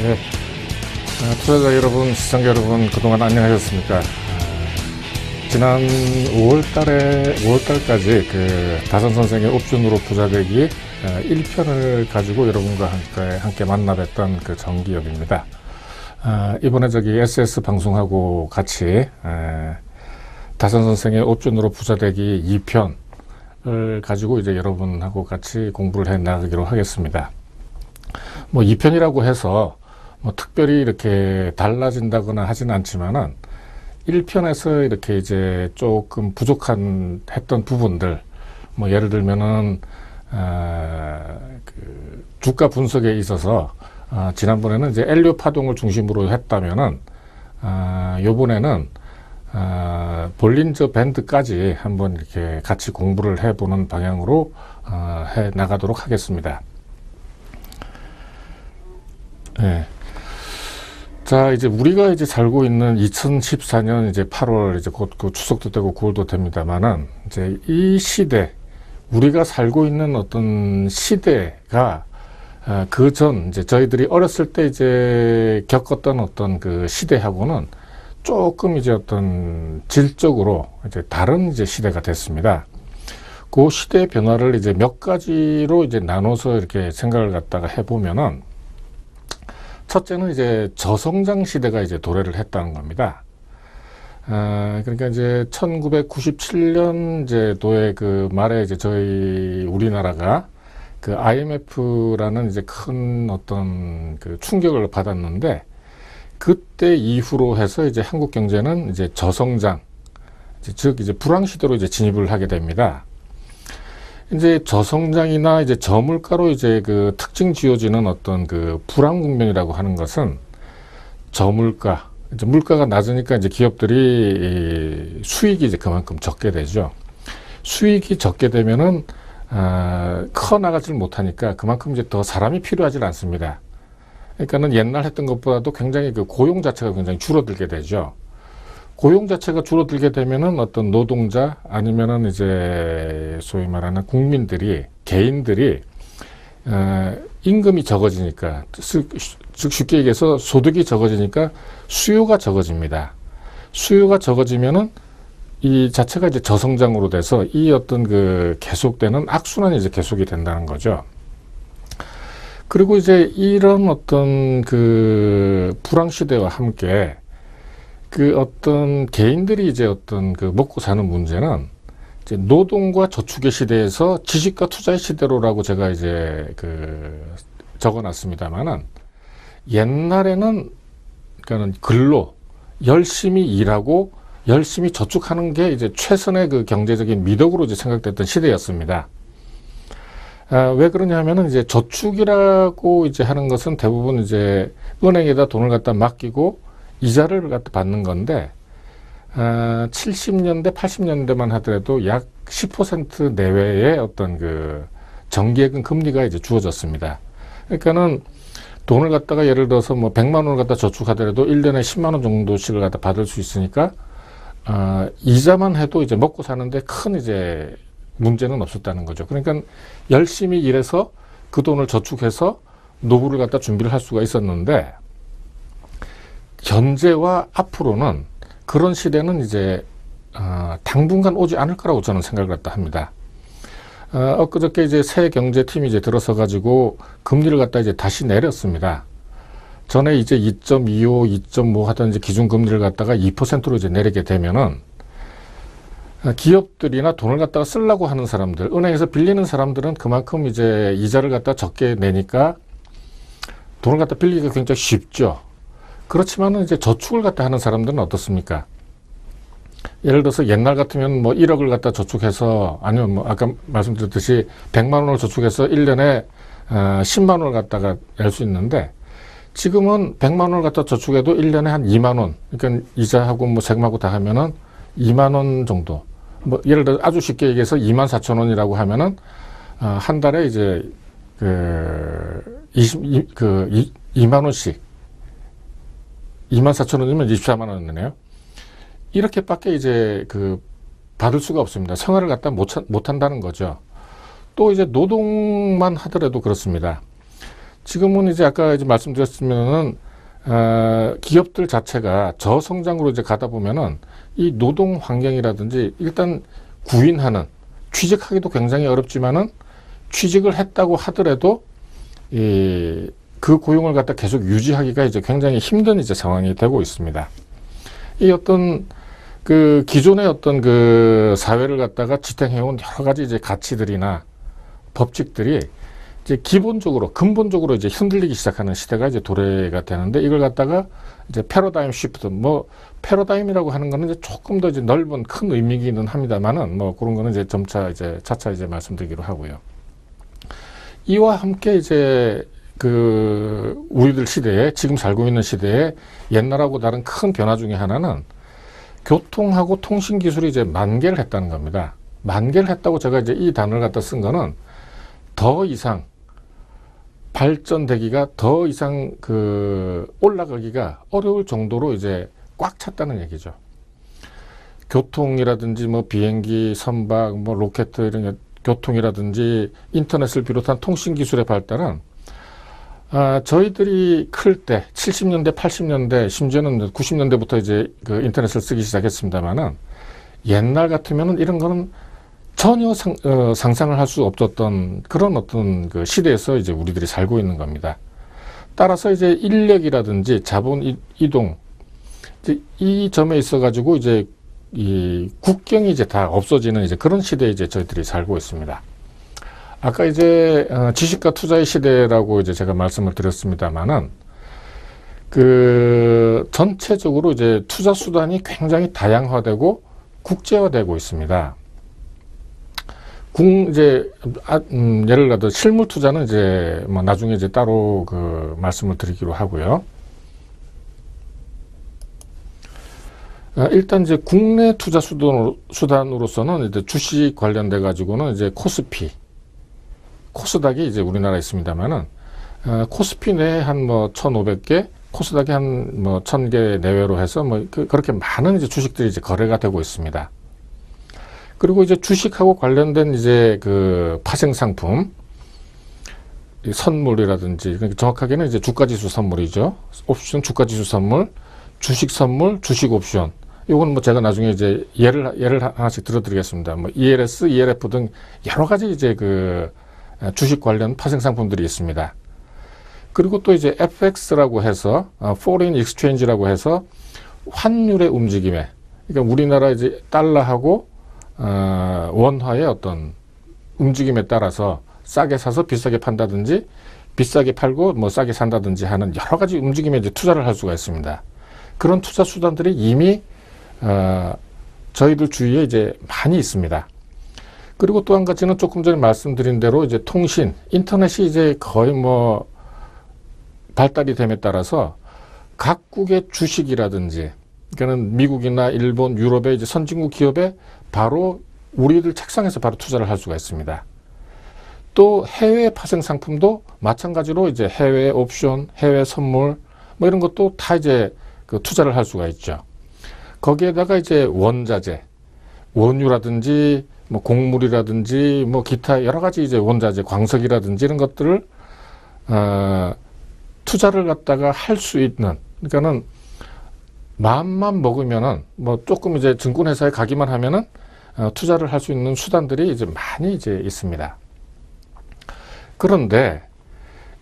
네, 투자자 여러분, 시청자 여러분, 그동안 안녕하셨습니까? 지난 5월달까지 그 다선 선생의 옵션으로 부자되기 1편을 가지고 여러분과 함께 만나뵀던 그 정기엽입니다. 이번에 SS 방송하고 같이 다선 선생의 옵션으로 부자되기 2편을 가지고 이제 여러분하고 같이 공부를 해 나가기로 하겠습니다. 뭐 2편이라고 해서 뭐 특별히 이렇게 달라진다거나 하진 않지만은 1편에서 이렇게 이제 조금 했던 부분들, 뭐 예를 들면은 그 주가 분석에 있어서 지난번에는 이제 엘리엇 파동을 중심으로 했다면은 요번에는 볼린저 밴드까지 한번 이렇게 같이 공부를 해보는 방향으로 해 나가도록 하겠습니다. 네. 자, 이제 우리가 이제 살고 있는 2014년 이제 8월 이제 곧 그 추석도 되고 9월도 됩니다만은 이제 이 시대, 우리가 살고 있는 어떤 시대가 그 전 이제 저희들이 어렸을 때 이제 겪었던 어떤 그 시대하고는 조금 이제 어떤 질적으로 이제 다른 이제 시대가 됐습니다. 그 시대의 변화를 이제 몇 가지로 이제 나눠서 이렇게 생각을 갖다가 해보면은, 첫째는 이제 저성장 시대가 이제 도래를 했다는 겁니다. 그러니까 이제 1997년 이제 도의 그 말에 이제 저희 우리나라가 그 IMF라는 이제 큰 어떤 그 충격을 받았는데, 그때 이후로 해서 이제 한국 경제는 이제 저성장, 즉 이제 불황 시대로 이제 진입을 하게 됩니다. 이제 저성장이나 이제 저물가로 이제 그 특징 지어지는 어떤 그 불황 국면이라고 하는 것은 저물가, 이제 물가가 낮으니까 이제 기업들이 수익이 이제 그만큼 적게 되죠. 수익이 적게 되면은 커 나가질 못하니까 그만큼 이제 더 사람이 필요하지 않습니다. 그러니까는 옛날 했던 것보다도 굉장히 그 고용 자체가 굉장히 줄어들게 되죠. 고용 자체가 줄어들게 되면은 어떤 노동자 아니면은 이제 소위 말하는 국민들이, 개인들이 임금이 적어지니까, 즉 쉽게 얘기해서 소득이 적어지니까 수요가 적어집니다. 수요가 적어지면은 이 자체가 이제 저성장으로 돼서 이 어떤 그 계속되는 악순환이 이제 계속이 된다는 거죠. 그리고 이제 이런 어떤 그 불황 시대와 함께 그 어떤 개인들이 이제 어떤 그 먹고 사는 문제는 이제 노동과 저축의 시대에서 지식과 투자의 시대로라고 제가 이제 그 적어놨습니다만은, 옛날에는 그러니까는 근로 열심히 일하고 열심히 저축하는 게 이제 최선의 그 경제적인 미덕으로 이제 생각됐던 시대였습니다. 왜 그러냐면은 이제 저축이라고 이제 하는 것은 대부분 이제 은행에다 돈을 갖다 맡기고 이자를 갖다 받는 건데, 70년대, 80년대만 하더라도 약 10% 내외의 어떤 그 정기예금 금리가 이제 주어졌습니다. 그러니까는 돈을 갖다가 예를 들어서 뭐 100만 원을 갖다 저축하더라도 1년에 10만 원 정도씩을 갖다 받을 수 있으니까, 이자만 해도 이제 먹고 사는데 큰 이제 문제는 없었다는 거죠. 그러니까 열심히 일해서 그 돈을 저축해서 노후를 갖다 준비를 할 수가 있었는데, 현재와 앞으로는 그런 시대는 이제 당분간 오지 않을 거라고 저는 생각을 갖다 합니다. 엊그저께 이제 새 경제팀이 이제 들어서 가지고 금리를 갖다 이제 다시 내렸습니다. 전에 이제 2.25, 2.5 하던 이제 기준 금리를 갖다가 2%로 이제 내리게 되면은, 기업들이나 돈을 갖다가 쓰려고 하는 사람들, 은행에서 빌리는 사람들은 그만큼 이제 이자를 갖다 적게 내니까 돈을 갖다 빌리기가 굉장히 쉽죠. 그렇지만은 이제 저축을 갖다 하는 사람들은 어떻습니까? 예를 들어서 옛날 같으면 뭐 1억을 갖다 저축해서, 아니면 뭐 아까 말씀드렸듯이 100만 원을 저축해서 1년에 10만 원을 갖다가 낼 수 있는데, 지금은 100만 원을 갖다 저축해도 1년에 한 2만 원, 그러니까 이자하고 뭐 세금하고 다 하면은 2만 원 정도. 뭐 예를 들어 아주 쉽게 얘기해서 2만 4천 원이라고 하면은 한 달에 이제 그 2만 원씩, 2만 4천 원이면 24만 원이네요. 이렇게밖에 이제 그 받을 수가 없습니다. 생활을 갖다 못 한다는 거죠. 또 이제 노동만 하더라도 그렇습니다. 지금은 이제 아까 이제 말씀드렸으면은 기업들 자체가 저성장으로 이제 가다 보면은 이 노동 환경이라든지 일단 구인하는 취직하기도 굉장히 어렵지만은 취직을 했다고 하더라도 그 고용을 갖다 계속 유지하기가 이제 굉장히 힘든 이제 상황이 되고 있습니다. 이 어떤 그 기존의 어떤 그 사회를 갖다가 지탱해온 여러 가지 이제 가치들이나 법칙들이 이제 기본적으로 근본적으로 이제 흔들리기 시작하는 시대가 이제 도래가 되는데, 이걸 갖다가 이제 패러다임 시프트, 뭐 패러다임이라고 하는 거는 이제 조금 더 이제 넓은 큰 의미이기는 합니다만은 뭐 그런 거는 이제 점차 이제 차차 이제 말씀드리기로 하고요. 이와 함께 이제 그 우리들 시대에, 지금 살고 있는 시대에 옛날하고 다른 큰 변화 중에 하나는 교통하고 통신 기술이 이제 만개를 했다는 겁니다. 만개를 했다고 제가 이제 이 단어를 갖다 쓴 거는 더 이상 발전되기가, 더 이상 그 올라가기가 어려울 정도로 이제 꽉 찼다는 얘기죠. 교통이라든지 뭐 비행기, 선박, 뭐 로켓 이런 교통이라든지 인터넷을 비롯한 통신 기술의 발달은 저희들이 클 때 70년대, 80년대, 심지어는 90년대부터 이제 그 인터넷을 쓰기 시작했습니다만은, 옛날 같으면은 이런 거는 전혀 상상을 할 수 없었던 그런 어떤 그 시대에서 이제 우리들이 살고 있는 겁니다. 따라서 이제 인력이라든지 자본 이동, 이제 이 점에 있어 가지고 이제 이 국경이 이제 다 없어지는 이제 그런 시대에 이제 저희들이 살고 있습니다. 아까 이제 지식과 투자의 시대라고 이제 제가 말씀을 드렸습니다만은, 그 전체적으로 이제 투자 수단이 굉장히 다양화되고 국제화되고 있습니다. 이제 예를 들어 실물 투자는 이제 뭐 나중에 이제 따로 그 말씀을 드리기로 하고요. 일단 이제 국내 투자 수단으로서는 이제 주식 관련돼 가지고는 이제 코스닥이 이제 우리나라에 있습니다만은, 코스피 내에 한 뭐 1,500개, 코스닥이 한 뭐 1,000개 내외로 해서 뭐 그렇게 많은 이제 주식들이 이제 거래가 되고 있습니다. 그리고 이제 주식하고 관련된 이제 그 파생 상품, 선물이라든지, 그러니까 정확하게는 이제 주가지수 선물이죠. 옵션 주가지수 선물, 주식 선물, 주식 옵션. 이건 뭐 제가 나중에 이제 예를 하나씩 들어드리겠습니다. 뭐 ELS, ELF 등 여러 가지 이제 그 주식 관련 파생 상품들이 있습니다. 그리고 또 이제 FX라고 해서 Foreign Exchange라고 해서 환율의 움직임에, 그러니까 우리나라 이제 달러하고 원화의 어떤 움직임에 따라서 싸게 사서 비싸게 판다든지, 비싸게 팔고 뭐 싸게 산다든지 하는 여러 가지 움직임에 이제 투자를 할 수가 있습니다. 그런 투자 수단들이 이미 저희들 주위에 이제 많이 있습니다. 그리고 또 한 가지는 조금 전에 말씀드린 대로 이제 통신, 인터넷이 이제 거의 뭐 발달이 됨에 따라서 각국의 주식이라든지, 그러니까는 미국이나 일본, 유럽의 이제 선진국 기업에 바로 우리들 책상에서 바로 투자를 할 수가 있습니다. 또 해외 파생 상품도 마찬가지로 이제 해외 옵션, 해외 선물 뭐 이런 것도 다 이제 그 투자를 할 수가 있죠. 거기에다가 이제 원자재, 원유라든지 뭐 곡물이라든지 뭐 기타 여러 가지 이제 원자재, 광석이라든지 이런 것들을 투자를 갖다가 할 수 있는, 그러니까는 마음만 먹으면은 뭐 조금 이제 증권회사에 가기만 하면은 투자를 할 수 있는 수단들이 이제 많이 이제 있습니다. 그런데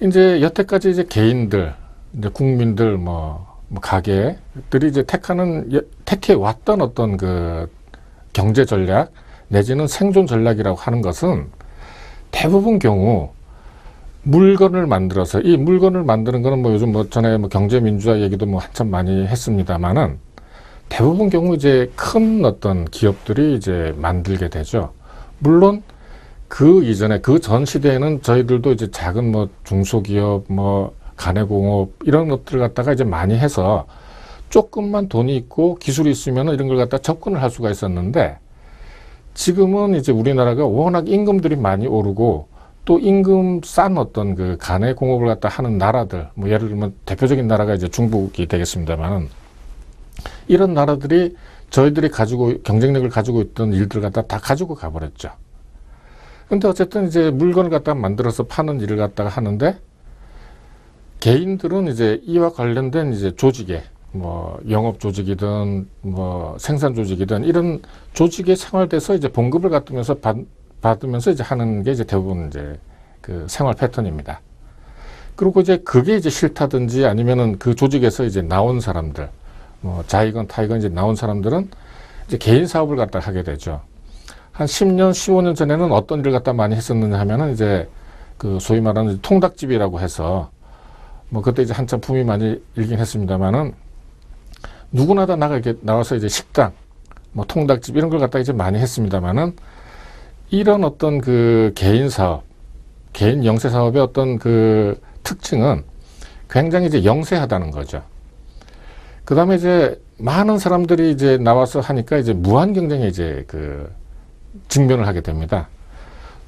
이제 여태까지 이제 개인들, 이제 국민들 뭐 가게들이 이제 택해 왔던 어떤 그 경제 전략 내지는 생존 전략이라고 하는 것은 대부분 경우 물건을 만들어서, 이 물건을 만드는 거는 뭐 요즘 뭐 전에 뭐 경제 민주화 얘기도 뭐 한참 많이 했습니다만은, 대부분 경우 이제 큰 어떤 기업들이 이제 만들게 되죠. 물론 그 이전에, 그 전 시대에는 저희들도 이제 작은 뭐 중소기업, 뭐 가내공업 이런 것들을 갖다가 이제 많이 해서 조금만 돈이 있고 기술이 있으면 이런 걸 갖다 접근을 할 수가 있었는데, 지금은 이제 우리나라가 워낙 임금들이 많이 오르고 또 임금 싼 어떤 그 가내공업을 갖다 하는 나라들, 뭐 예를 들면 대표적인 나라가 이제 중국이 되겠습니다만은, 이런 나라들이 저희들이 경쟁력을 가지고 있던 일들 갖다 다 가지고 가버렸죠. 근데 어쨌든 이제 물건을 갖다가 만들어서 파는 일을 갖다가 하는데, 개인들은 이제 이와 관련된 이제 조직에 뭐 영업 조직이든 뭐 생산 조직이든 이런 조직에 생활돼서 이제 봉급을 받으면서 이제 하는 게 이제 대부분 이제 그 생활 패턴입니다. 그리고 이제 그게 이제 싫다든지 아니면은 그 조직에서 이제 나온 사람들, 뭐 자이건 타이건 이제 나온 사람들은 이제 개인 사업을 갖다 하게 되죠. 한 10년, 15년 전에는 어떤 일을 갖다 많이 했었느냐 하면은 이제 그 소위 말하는 통닭집이라고 해서 뭐 그때 이제 한참 붐이 많이 일긴 했습니다만은 누구나 다 나와서 이제 식당, 뭐 통닭집 이런 걸 갖다 이제 많이 했습니다만은 이런 어떤 그 개인 사업, 개인 영세 사업의 어떤 그 특징은 굉장히 이제 영세하다는 거죠. 그 다음에 이제 많은 사람들이 이제 나와서 하니까 이제 무한 경쟁에 이제 그 직면을 하게 됩니다.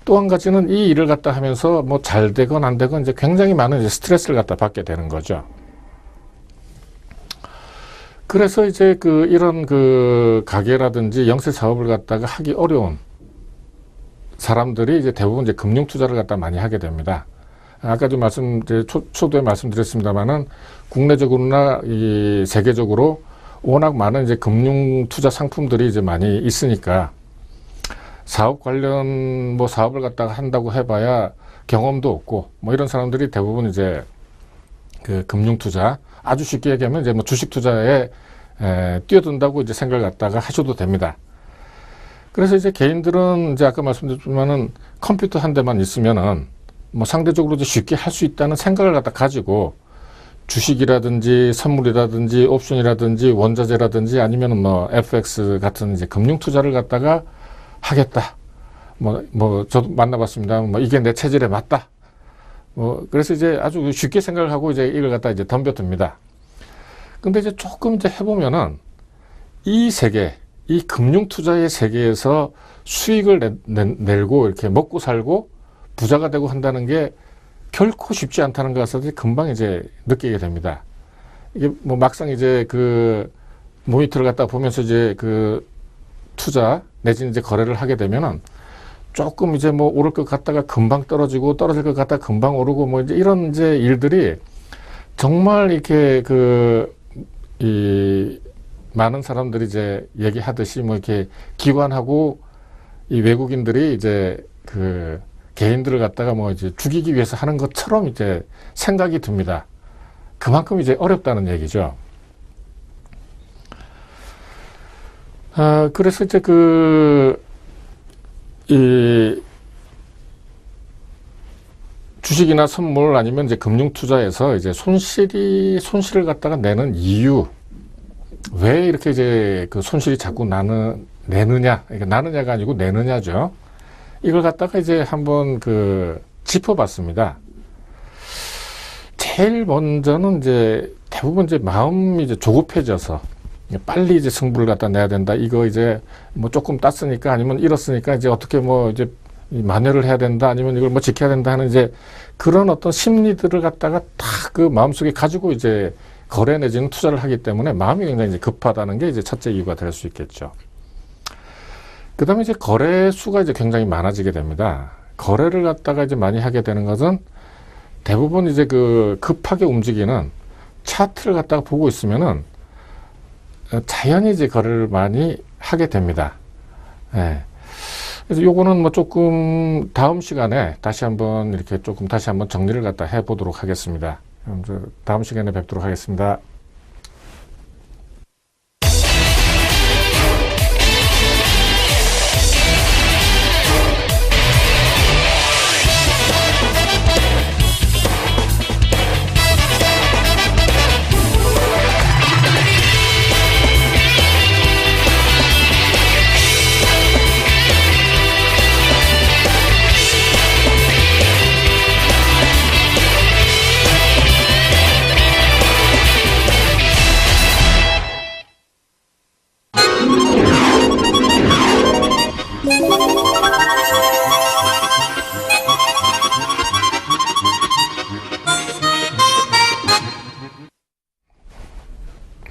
또 한 가지는 이 일을 갖다 하면서 뭐 잘 되건 안 되건 이제 굉장히 많은 이제 스트레스를 갖다 받게 되는 거죠. 그래서 이제 그 이런 그 가게라든지 영세 사업을 갖다가 하기 어려운 사람들이 이제 대부분 이제 금융 투자를 갖다 많이 하게 됩니다. 아까도 초도에 말씀드렸습니다만은 국내적으로나 이 세계적으로 워낙 많은 이제 금융 투자 상품들이 이제 많이 있으니까 사업 관련 뭐 사업을 갖다가 한다고 해봐야 경험도 없고 뭐 이런 사람들이 대부분 이제 그 금융 투자 아주 쉽게 얘기하면 이제 뭐 주식 투자에 뛰어든다고 이제 생각을 갖다가 하셔도 됩니다. 그래서 이제 개인들은 이제 아까 말씀드렸지만은 컴퓨터 한 대만 있으면은 뭐 상대적으로 이제 쉽게 할 수 있다는 생각을 갖다 가지고 주식이라든지 선물이라든지 옵션이라든지 원자재라든지 아니면은 뭐 FX 같은 이제 금융 투자를 갖다가 하겠다. 뭐 저도 만나봤습니다. 뭐 이게 내 체질에 맞다. 그래서 이제 아주 쉽게 생각을 하고 이제 이걸 갖다 이제 덤벼듭니다. 근데 이제 조금 이제 해보면은 이 세계, 이 금융 투자의 세계에서 수익을 내고 이렇게 먹고 살고 부자가 되고 한다는 게 결코 쉽지 않다는 것을 금방 이제 느끼게 됩니다. 이게 뭐 막상 이제 그 모니터를 갖다 보면서 이제 그 투자 내지는 이제 거래를 하게 되면은 조금 이제 뭐 오를 것 같다가 금방 떨어지고 떨어질 것 같다가 금방 오르고 뭐 이제 이런 이제 일들이 정말 이렇게 이 많은 사람들이 이제 얘기하듯이 뭐 이렇게 기관하고 이 외국인들이 이제 그 개인들을 갖다가 뭐 이제 죽이기 위해서 하는 것처럼 이제 생각이 듭니다. 그만큼 이제 어렵다는 얘기죠. 그래서 이제 이 주식이나 선물 아니면 이제 금융 투자에서 이제 손실을 갖다가 내는 이유, 왜 이렇게 이제 그 손실이 자꾸 내느냐, 그러니까 나느냐가 아니고 내느냐죠. 이걸 갖다가 이제 한번 짚어봤습니다. 제일 먼저는 이제 대부분 이제 마음이 이제 조급해져서 빨리 이제 승부를 갖다 내야 된다. 이거 이제 뭐 조금 땄으니까 아니면 잃었으니까 이제 어떻게 뭐 이제 만회를 해야 된다. 아니면 이걸 뭐 지켜야 된다 하는 이제 그런 어떤 심리들을 갖다가 다 그 마음속에 가지고 이제 거래 내지는 투자를 하기 때문에 마음이 굉장히 이제 급하다는 게 이제 첫째 이유가 될 수 있겠죠. 그 다음에 이제 거래 수가 이제 굉장히 많아지게 됩니다. 거래를 갖다가 이제 많이 하게 되는 것은 대부분 이제 급하게 움직이는 차트를 갖다가 보고 있으면은 자연히 이제 거래를 많이 하게 됩니다. 예. 그래서 요거는 뭐 조금 다음 시간에 다시 한번 정리를 갖다 해 보도록 하겠습니다. 그럼 다음 시간에 뵙도록 하겠습니다.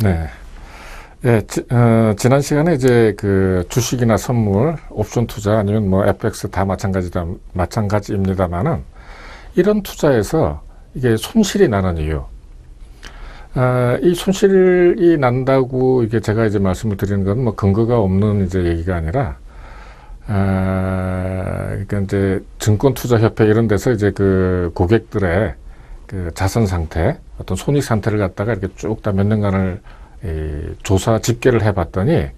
네. 예, 지난 시간에 이제 주식이나 선물, 옵션 투자 아니면 뭐 FX 다 마찬가지입니다만은 이런 투자에서 이게 손실이 나는 이유. 이 손실이 난다고 이게 제가 이제 말씀을 드리는 건 뭐 근거가 없는 이제 얘기가 아니라, 그러니까 이제 증권투자협회 이런 데서 이제 그 고객들의 그 자산 상태, 어떤 손익 상태를 갖다가 이렇게 쭉 다 몇 년간을 조사 집계를 해봤더니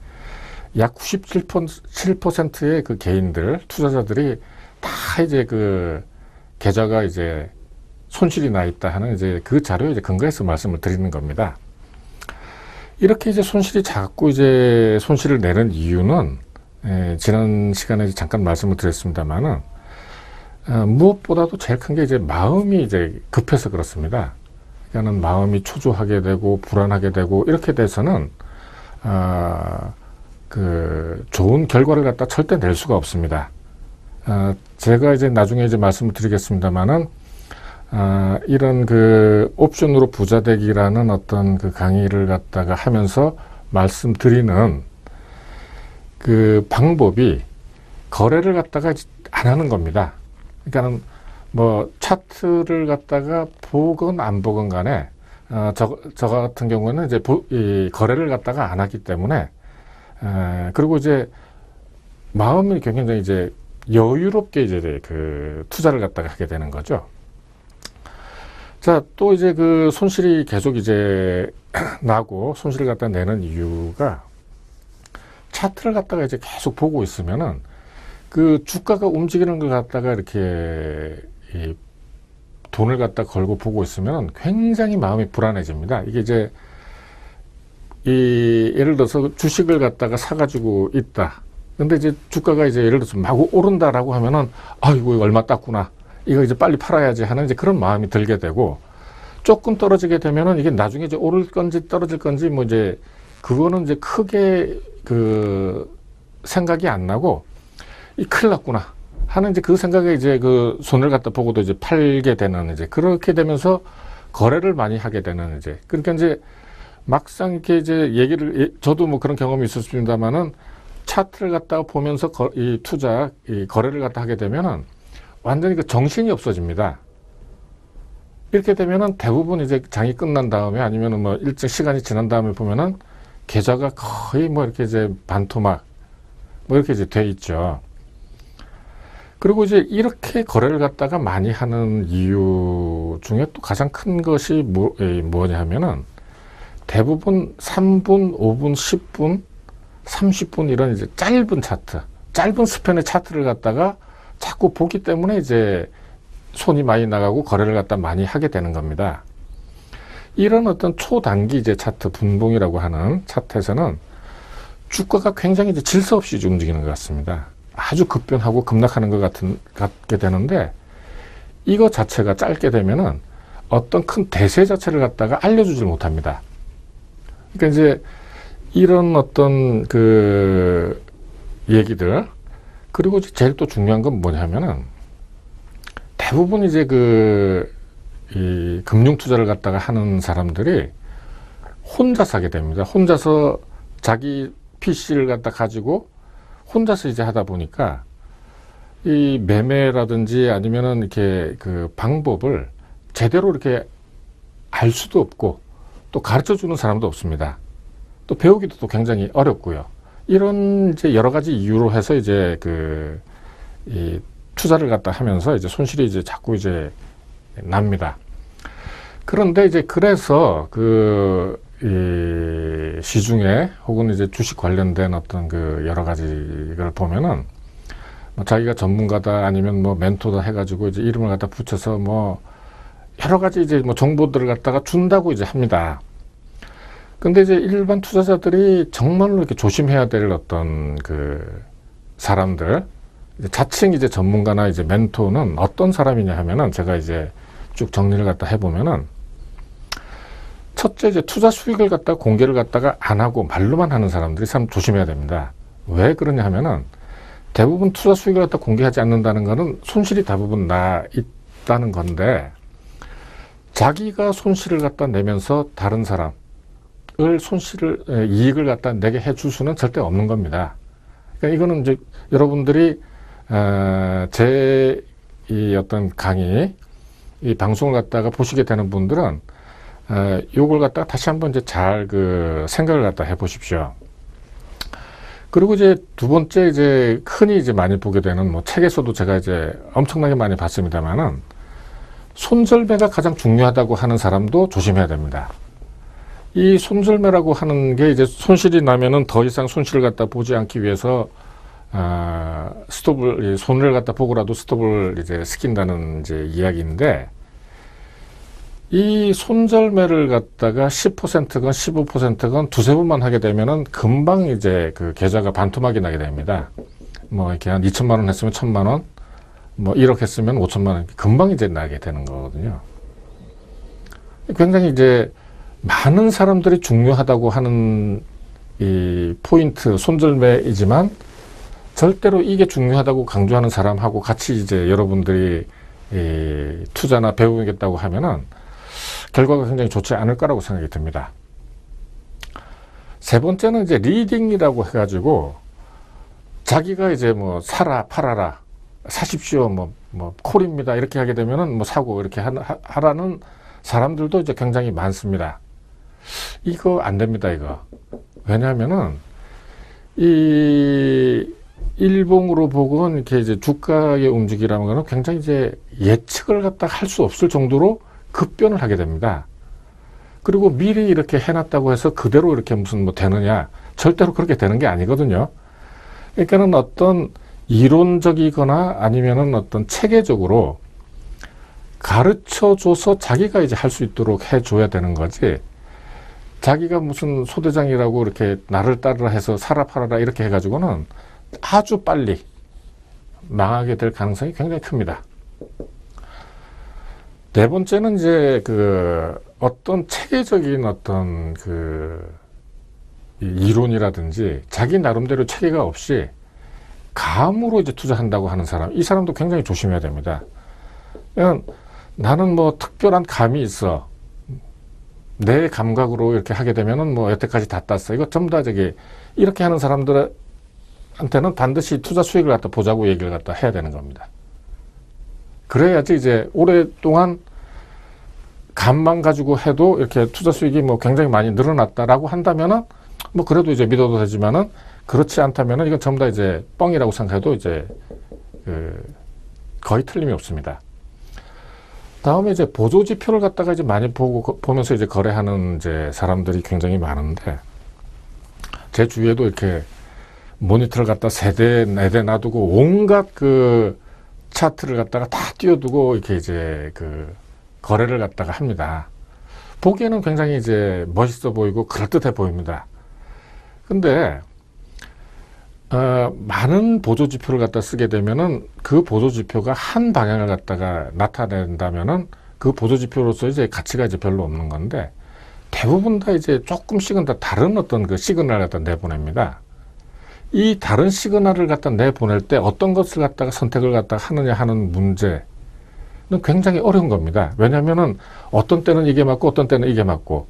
약 97%의 그 개인들, 투자자들이 다 이제 그 계좌가 이제 손실이 나 있다 하는 이제 그 자료에 이제 근거해서 말씀을 드리는 겁니다. 이렇게 이제 손실이 작고 이제 손실을 내는 이유는 지난 시간에 잠깐 말씀을 드렸습니다만은 무엇보다도 제일 큰 게 이제 마음이 이제 급해서 그렇습니다. 그러니까는 마음이 초조하게 되고 불안하게 되고 이렇게 돼서는 그 좋은 결과를 갖다 절대 낼 수가 없습니다. 제가 이제 나중에 이제 말씀을 드리겠습니다만은 이런 그 옵션으로 부자되기라는 어떤 그 강의를 갖다가 하면서 말씀드리는 그 방법이 거래를 갖다가 안 하는 겁니다. 그러니까는 뭐 차트를 갖다가 보건 안 보건 간에 저 같은 경우는 이제 이 거래를 갖다가 안 하기 때문에 그리고 이제 마음이 굉장히 이제 여유롭게 이제 그 투자를 갖다가 하게 되는 거죠. 자, 또 이제 그 손실이 계속 이제 나고 손실을 갖다 내는 이유가 차트를 갖다가 이제 계속 보고 있으면은 그 주가가 움직이는 걸 갖다가 이렇게 이 돈을 갖다 걸고 보고 있으면 굉장히 마음이 불안해집니다. 이게 이제 예를 들어서 주식을 갖다가 사가지고 있다. 근데 이제 주가가 이제 예를 들어서 마구 오른다라고 하면은 아이고 이거 얼마 땄구나. 이거 이제 빨리 팔아야지 하는 이제 그런 마음이 들게 되고 조금 떨어지게 되면은 이게 나중에 이제 오를 건지 떨어질 건지 뭐 이제 그거는 이제 크게 그 생각이 안 나고 이 큰일 났구나 하는 이제 그 생각에 이제 그 손을 갖다 보고도 이제 팔게 되는 이제 그렇게 되면서 거래를 많이 하게 되는 이제 그러니까 이제 막상 이렇게 이제 얘기를 저도 뭐 그런 경험이 있었습니다만은 차트를 갖다가 보면서 이 거래를 갖다 하게 되면은 완전히 그 정신이 없어집니다. 이렇게 되면은 대부분 이제 장이 끝난 다음에 아니면은 뭐 일정 시간이 지난 다음에 보면은 계좌가 거의 뭐 이렇게 이제 반토막 뭐 이렇게 이제 돼 있죠. 그리고 이제 이렇게 거래를 갖다가 많이 하는 이유 중에 또 가장 큰 것이 뭐냐 하면은 대부분 3분, 5분, 10분, 30분 이런 이제 짧은 차트, 짧은 스팬의 차트를 갖다가 자꾸 보기 때문에 이제 손이 많이 나가고 거래를 갖다 많이 하게 되는 겁니다. 이런 어떤 초단기 이제 차트, 분봉이라고 하는 차트에서는 주가가 굉장히 이제 질서 없이 움직이는 것 같습니다. 아주 급변하고 급락하는 것 같게 되는데 이거 자체가 짧게 되면은 어떤 큰 대세 자체를 갖다가 알려주질 못합니다. 그러니까 이제 이런 어떤 그 얘기들 그리고 제일 또 중요한 건 뭐냐면은 대부분 이제 이 금융 투자를 갖다가 하는 사람들이 혼자서 하게 됩니다. 혼자서 자기 PC를 갖다 가지고 혼자서 이제 하다 보니까 이 매매라든지 아니면은 이렇게 그 방법을 제대로 이렇게 알 수도 없고 또 가르쳐 주는 사람도 없습니다. 또 배우기도 또 굉장히 어렵고요. 이런 이제 여러 가지 이유로 해서 이제 이 투자를 갖다 하면서 이제 손실이 이제 자꾸 이제 납니다. 그런데 이제 그래서 이 시중에 혹은 이제 주식 관련된 어떤 그 여러 가지 걸 보면은 뭐 자기가 전문가다 아니면 뭐 멘토다 해가지고 이제 이름을 갖다 붙여서 뭐 여러 가지 이제 뭐 정보들을 갖다가 준다고 이제 합니다. 근데 이제 일반 투자자들이 정말로 이렇게 조심해야 될 어떤 그 사람들, 자칭 이제 전문가나 이제 멘토는 어떤 사람이냐 하면은 제가 이제 쭉 정리를 갖다 해보면은 첫째 이제 투자 수익을 갖다가 공개를 갖다가 안 하고 말로만 하는 사람들이 참 조심해야 됩니다. 왜 그러냐 하면은 대부분 투자 수익을 갖다 공개하지 않는다는 것은 손실이 대부분 나 있다는 건데 자기가 손실을 갖다 내면서 다른 사람을 이익을 갖다 내게 해줄 수는 절대 없는 겁니다. 그러니까 이거는 이제 여러분들이 제 이 어떤 강의 이 방송을 갖다가 보시게 되는 분들은 요걸 갖다가 다시 한번 이제 잘 생각을 갖다 해보십시오. 그리고 이제 두 번째 이제 흔히 이제 많이 보게 되는 뭐 책에서도 제가 이제 엄청나게 많이 봤습니다만은 손절매가 가장 중요하다고 하는 사람도 조심해야 됩니다. 이 손절매라고 하는 게 이제 손실이 나면은 더 이상 손실을 갖다 보지 않기 위해서 손해를 갖다 보고라도 스톱을 이제 시킨다는 이제 이야기인데, 이 손절매를 갖다가 10%건 15%건 두세 번만 하게 되면은 금방 이제 그 계좌가 반토막이 나게 됩니다. 뭐 이렇게 한 2천만 원 했으면 1천만 원, 뭐 1억 했으면 5천만 원, 금방 이제 나게 되는 거거든요. 굉장히 이제 많은 사람들이 중요하다고 하는 이 포인트, 손절매이지만 절대로 이게 중요하다고 강조하는 사람하고 같이 이제 여러분들이 이 투자나 배우겠다고 하면은 결과가 굉장히 좋지 않을 거라고 생각이 듭니다. 세 번째는 이제 리딩이라고 해가지고 자기가 이제 뭐 사라, 팔아라, 사십시오, 뭐 콜입니다 이렇게 하게 되면은 뭐 사고 이렇게 하라는 사람들도 이제 굉장히 많습니다. 이거 안 됩니다, 이거. 왜냐하면은 이 일봉으로 보건 이렇게 이제 주가의 움직이라는 거는 굉장히 이제 예측을 갖다 할 수 없을 정도로 급변을 하게 됩니다. 그리고 미리 이렇게 해놨다고 해서 그대로 이렇게 무슨 뭐 되느냐, 절대로 그렇게 되는 게 아니거든요. 그러니까는 어떤 이론적이거나 아니면은 어떤 체계적으로 가르쳐 줘서 자기가 이제 할 수 있도록 해줘야 되는 거지, 자기가 무슨 소대장이라고 이렇게 나를 따르라 해서 사라 팔아라 이렇게 해가지고는 아주 빨리 망하게 될 가능성이 굉장히 큽니다. 네 번째는 이제 어떤 체계적인 어떤 이론이라든지 자기 나름대로 체계가 없이 감으로 이제 투자한다고 하는 사람, 이 사람도 굉장히 조심해야 됩니다. 그냥 나는 뭐 특별한 감이 있어, 내 감각으로 이렇게 하게 되면은 뭐 여태까지 다 땄어, 이거 전부 다 이렇게 하는 사람들한테는 반드시 투자 수익을 갖다 보자고 얘기를 갖다 해야 되는 겁니다. 그래야지 이제 오랫동안 감만 가지고 해도 이렇게 투자 수익이 뭐 굉장히 많이 늘어났다라고 한다면은 뭐 그래도 이제 믿어도 되지만은, 그렇지 않다면은 이건 전부 다 이제 뻥이라고 생각해도 이제 거의 틀림이 없습니다. 다음에 이제 보조 지표를 갖다가 이제 많이 보면서 이제 거래하는 이제 사람들이 굉장히 많은데, 제 주위에도 이렇게 모니터를 갖다 3대, 4대 놔두고 온갖 차트를 갖다가 다 띄워두고 이렇게 이제 거래를 갖다가 합니다. 보기에는 굉장히 이제 멋있어 보이고 그럴듯해 보입니다. 근데 많은 보조 지표를 갖다 쓰게 되면은 그 보조 지표가 한 방향을 갖다가 나타낸다면은 그 보조 지표로서 이제 가치가 이제 별로 없는 건데, 대부분 다 이제 조금씩은 다 다른 어떤 시그널을 갖다 내보냅니다. 이 다른 시그널을 갖다 내보낼 때 어떤 것을 갖다가 선택을 갖다가 하느냐 하는 문제는 굉장히 어려운 겁니다. 왜냐하면은 어떤 때는 이게 맞고 어떤 때는 이게 맞고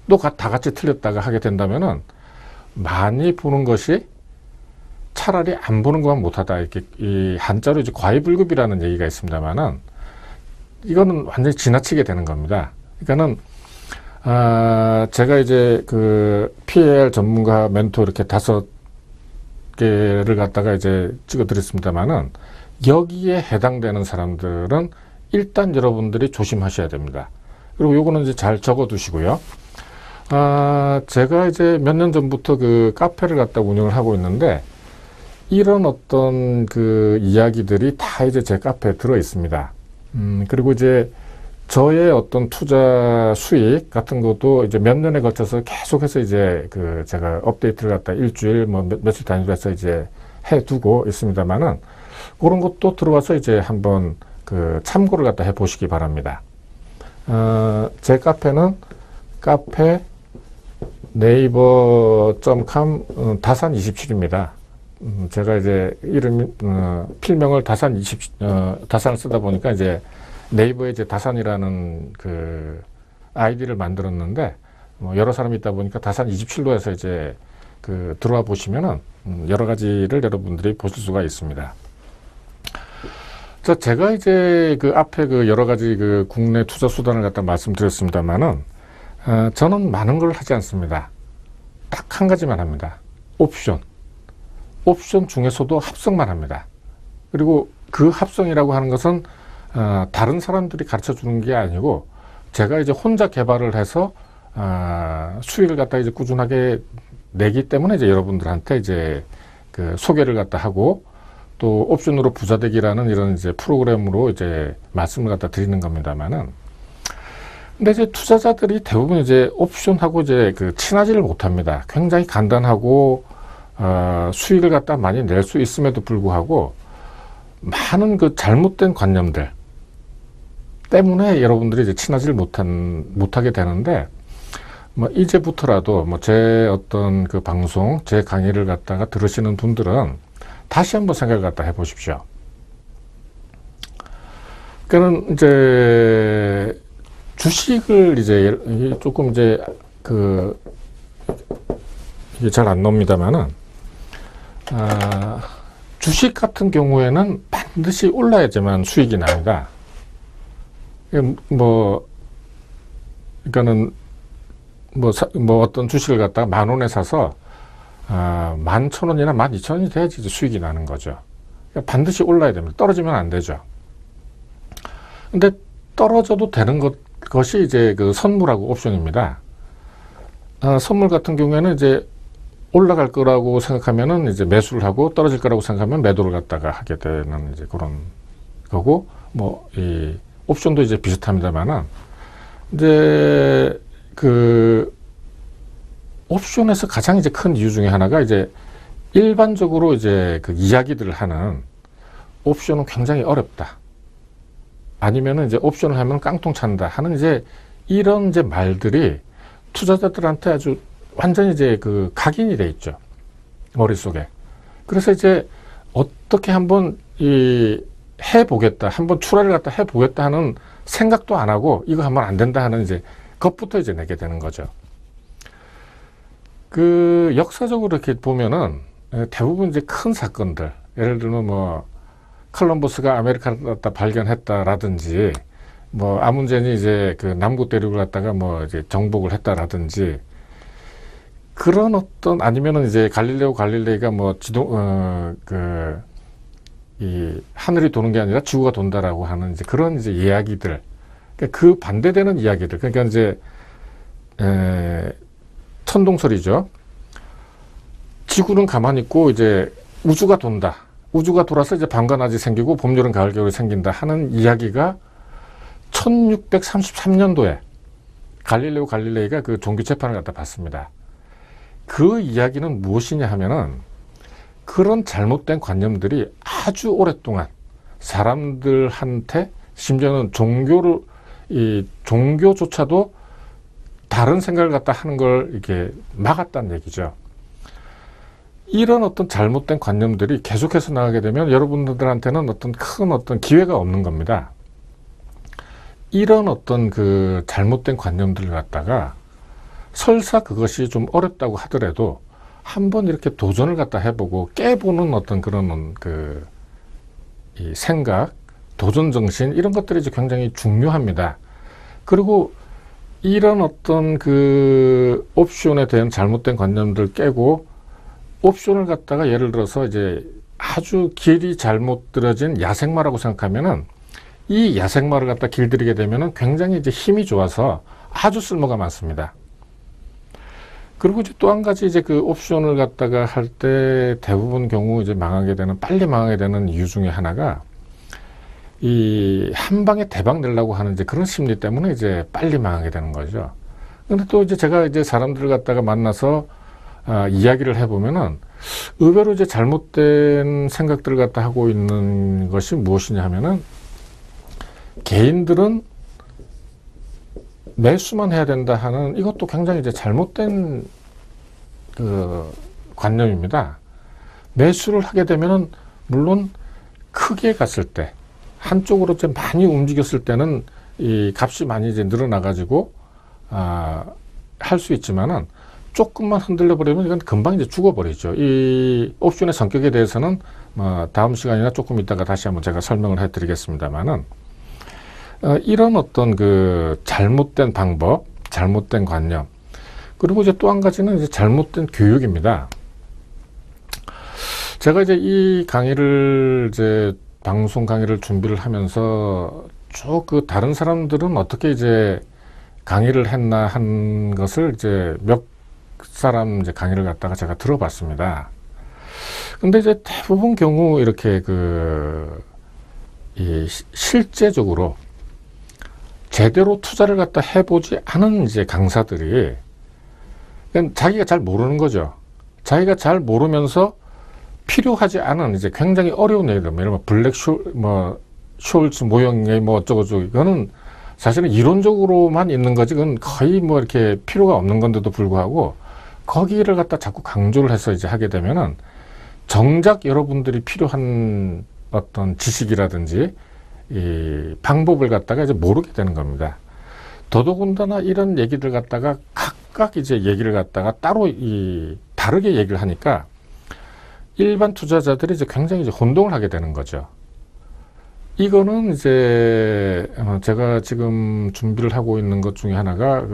또 다 같이 틀렸다가 하게 된다면은 많이 보는 것이 차라리 안 보는 것만 못하다, 이렇게 이 한자로 이제 과유불급이라는 얘기가 있습니다만은 이거는 완전히 지나치게 되는 겁니다. 그러니까는 제가 이제 PAR 전문가 멘토 이렇게 5개를 갖다가 이제 찍어드렸습니다만은 여기에 해당되는 사람들은 일단 여러분들이 조심하셔야 됩니다. 그리고 요거는 이제 잘 적어 두시고요. 제가 이제 몇 년 전부터 카페를 갖다 운영을 하고 있는데, 이런 어떤 이야기들이 다 이제 제 카페에 들어 있습니다. 그리고 이제 저의 어떤 투자 수익 같은 것도 이제 몇 년에 걸쳐서 계속해서 이제 제가 업데이트를 갖다 일주일 며칠 단위로 해서 이제 해두고 있습니다만은, 그런 것도 들어와서 이제 한번 참고를 갖다 해 보시기 바랍니다. 제 카페는 카페 네이버.com 다산27입니다. 제가 이제 필명을 다산을 쓰다 보니까 이제 네이버에 이제 다산이라는 아이디를 만들었는데, 여러 사람이 있다 보니까 다산27로 해서 이제 들어와 보시면은 여러 가지를 여러분들이 보실 수가 있습니다. 자, 제가 이제 그 앞에 그 여러 가지 그 국내 투자 수단을 갖다 말씀드렸습니다만은, 저는 많은 걸 하지 않습니다. 딱 한 가지만 합니다. 옵션. 옵션 중에서도 합성만 합니다. 그리고 그 합성이라고 하는 것은, 다른 사람들이 가르쳐 주는 게 아니고, 제가 이제 혼자 개발을 해서, 수익을 갖다 이제 꾸준하게 내기 때문에 이제 여러분들한테 이제 그 소개를 갖다 하고, 또 옵션으로 부자되기라는 이런 이제 프로그램으로 이제 말씀을 갖다 드리는 겁니다만은, 근데 이제 투자자들이 대부분 이제 옵션하고 이제 그 친하지를 못합니다. 굉장히 간단하고 수익을 갖다 많이 낼 수 있음에도 불구하고 많은 그 잘못된 관념들 때문에 여러분들이 이제 친하지를 못하게 되는데, 뭐 이제부터라도 뭐 제 어떤 그 방송, 제 강의를 갖다가 들으시는 분들은 다시 한번 생각을 갖다 해보십시오. 그러니까는 이제 주식을 이제 조금 이제 그 이게 잘 안 나옵니다만은, 주식 같은 경우에는 반드시 올라야지만 수익이 납니다. 뭐 그러니까는 뭐 어떤 주식을 갖다가 10,000원에 사서 11,000원이나 12,000원이 돼야지 이제 수익이 나는 거죠. 그러니까 반드시 올라야 됩니다. 떨어지면 안 되죠. 근데 떨어져도 되는 것이 이제 그 선물하고 옵션입니다. 선물 같은 경우에는 이제 올라갈 거라고 생각하면은 이제 매수를 하고, 떨어질 거라고 생각하면 매도를 갖다가 하게 되는 이제 그런 거고, 뭐 이 옵션도 이제 비슷합니다만은, 이제 그 옵션에서 가장 이제 큰 이유 중에 하나가 이제 일반적으로 이제 그 이야기들을 하는 옵션은 굉장히 어렵다. 아니면은 이제 옵션을 하면 깡통 찬다 하는 이제 이런 이제 말들이 투자자들한테 아주 완전히 이제 그 각인이 돼 있죠. 머릿속에. 그래서 이제 어떻게 한번 해보겠다. 한번 출하를 갖다 해보겠다 하는 생각도 안 하고, 이거 하면 안 된다 하는 이제 겁부터 이제 내게 되는 거죠. 그 역사적으로 이렇게 보면은 대부분 이제 큰 사건들, 예를 들면 뭐 콜럼버스가 아메리카를 갖다 발견했다라든지, 뭐 아문젠이 이제 그 남구 대륙을 갖다가 뭐 이제 정복을 했다라든지, 그런 어떤, 아니면은 이제 갈릴레오 갈릴레이가 뭐 이 하늘이 도는 게 아니라 지구가 돈다라고 하는 이제 그런 이제 이야기들, 그러니까 그 반대되는 이야기들, 그러니까 이제 천동설이죠. 지구는 가만히 있고 이제 우주가 돈다. 우주가 돌아서 이제 밤과 낮이 생기고 봄, 여름, 가을, 겨울이 생긴다 하는 이야기가 1633년도에 갈릴레오 갈릴레이가 그 종교 재판을 갖다 받습니다. 그 이야기는 무엇이냐 하면은, 그런 잘못된 관념들이 아주 오랫동안 사람들한테, 심지어는 종교조차도 다른 생각을 갖다 하는 걸 이렇게 막았다는 얘기죠. 이런 어떤 잘못된 관념들이 계속해서 나가게 되면 여러분들한테는 어떤 기회가 없는 겁니다. 이런 어떤 그 잘못된 관념들을 갖다가 설사 그것이 좀 어렵다고 하더라도 한번 이렇게 도전을 갖다 해보고 깨보는 어떤 그런 이 생각, 도전 정신, 이런 것들이 이제 굉장히 중요합니다. 그리고 이런 어떤 그 옵션에 대한 잘못된 관념들 깨고, 옵션을 갖다가 예를 들어서 이제 아주 길이 잘못 들어진 야생마라고 생각하면은, 이 야생마를 갖다 길들이게 되면은 굉장히 이제 힘이 좋아서 아주 쓸모가 많습니다. 그리고 이제 또 한 가지 이제 그 옵션을 갖다가 할 때 대부분 경우 이제 빨리 망하게 되는 이유 중에 하나가, 이 한 방에 대박 내려고 하는 이제 그런 심리 때문에 이제 빨리 망하게 되는 거죠. 근데 또 이제 제가 이제 사람들을 갖다가 만나서 이야기를 해보면은, 의외로 이제 잘못된 생각들을 갖다 하고 있는 것이 무엇이냐 하면은, 개인들은 매수만 해야 된다 하는, 이것도 굉장히 이제 잘못된 그 관념입니다. 매수를 하게 되면은, 물론 크게 갔을 때, 한쪽으로 좀 많이 움직였을 때는 이 값이 많이 이제 늘어나가지고 할 수 있지만은, 조금만 흔들려 버리면 이건 금방 이제 죽어버리죠. 이 옵션의 성격에 대해서는 다음 시간이나 조금 있다가 다시 한번 제가 설명을 해드리겠습니다만은, 이런 어떤 그 잘못된 방법, 잘못된 관념, 그리고 이제 또 한 가지는 이제 잘못된 교육입니다. 제가 이제 이 강의를 이제 방송 강의를 준비를 하면서 쭉 그 다른 사람들은 어떻게 이제 강의를 했나 한 것을 이제 몇 사람 이제 강의를 갖다가 제가 들어봤습니다. 근데 이제 대부분 경우 이렇게 실제적으로 제대로 투자를 갖다 해보지 않은 이제 강사들이 그냥 자기가 잘 모르는 거죠. 자기가 잘 모르면서 필요하지 않은 이제 굉장히 어려운 얘기들, 예를 들면 숄츠 모형의 어쩌고저쩌고, 이거는 사실은 이론적으로만 있는 거지, 그건 거의 이렇게 필요가 없는 건데도 불구하고 거기를 갖다 자꾸 강조를 해서 이제 하게 되면은 정작 여러분들이 필요한 어떤 지식이라든지 이 방법을 갖다가 이제 모르게 되는 겁니다. 더더군다나 이런 얘기들 갖다가 각각 이제 얘기를 갖다가 따로 다르게 얘기를 하니까 일반 투자자들이 이제 굉장히 이제 혼동을 하게 되는 거죠. 이거는 이제 제가 지금 준비를 하고 있는 것 중에 하나가